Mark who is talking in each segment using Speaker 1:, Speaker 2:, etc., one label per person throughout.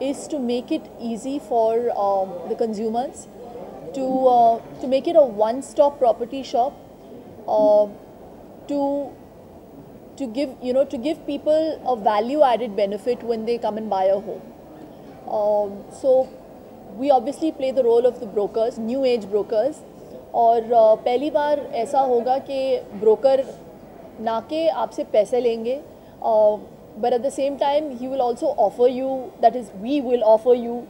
Speaker 1: is to make it easy for the consumers to make it a one-stop property shop, uh, to to give people a value-added benefit when they come and buy a home. So we obviously play the role of the brokers, new age brokers, और पहली बार ऐसा होगा कि broker ना के आपसे पैसे लेंगे, but at the same time he will also offer you, that is we will offer you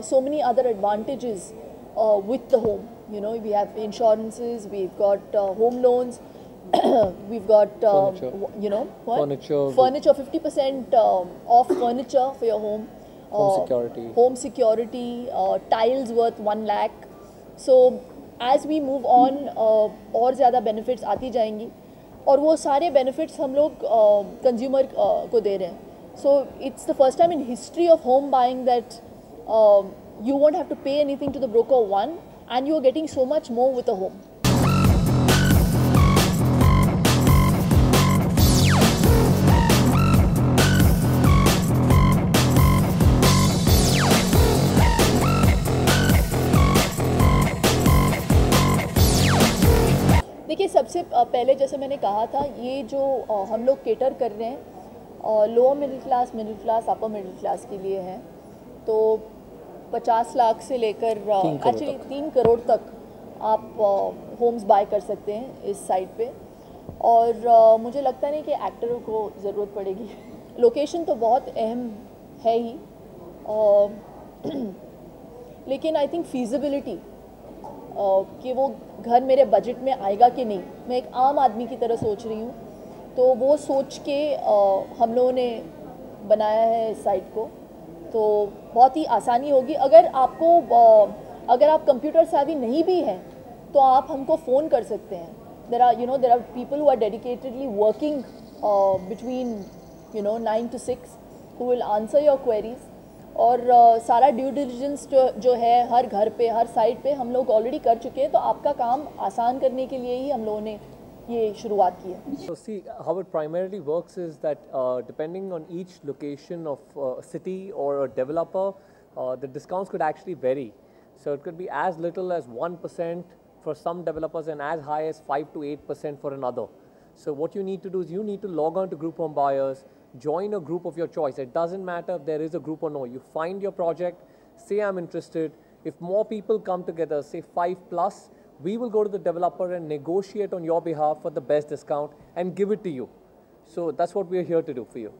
Speaker 1: so many other advantages with the home. You know, we have insurances, we've got home loans, we've got you know what? Furniture 50% off furniture for your home. Home security, tiles worth 1 lakh. So as we move on, और ज़्यादा benefits आती जाएंगी, और वो सारे benefits हम लोग consumer को दे रहे हैं. So it's the first time in history of home buying that you won't have to pay anything to the broker, one, and you are getting so much more with a home. देखिए, सबसे पहले जैसे मैंने कहा था, ये जो हम लोग केटर कर रहे हैं lower middle class, upper middle class के लिए है. तो 50 लाख से लेकर एक्चुअली 3 करोड़ तक आप होम्स बाय कर सकते हैं इस साइट पे. और मुझे लगता नहीं कि एक्टरों को ज़रूरत पड़ेगी. लोकेशन तो बहुत अहम है ही, लेकिन आई थिंक फीजिबिलिटी कि वो घर मेरे बजट में आएगा कि नहीं, मैं एक आम आदमी की तरह सोच रही हूँ. तो वो सोच के हम लोगों ने बनाया है इस साइट को. तो बहुत ही आसानी होगी. अगर आप कंप्यूटर savvy नहीं भी हैं तो आप हमको फ़ोन कर सकते हैं. there are people who are dedicatedly working between 9 to 6 who will answer your queries. और सारा ड्यू डिलिजेंस जो है हर घर पे, हर साइट पे हम लोग ऑलरेडी कर चुके हैं. तो आपका काम आसान करने के लिए ही हम लोगों ने ये शुरुआत की है.
Speaker 2: So see, how it primarily works is that depending on each location of a city or a developer, the discounts could actually vary. So it could be as little as 1% for some developers and as high as 5 to 8% for another. So what you need to do is you need to log on to Group Home Buyers, join a group of your choice. It doesn't matter if there is a group or no. You find your project, say I'm interested. If more people come together, say 5 plus, we will go to the developer and negotiate on your behalf for the best discount and give it to you. So that's what we are here to do for you.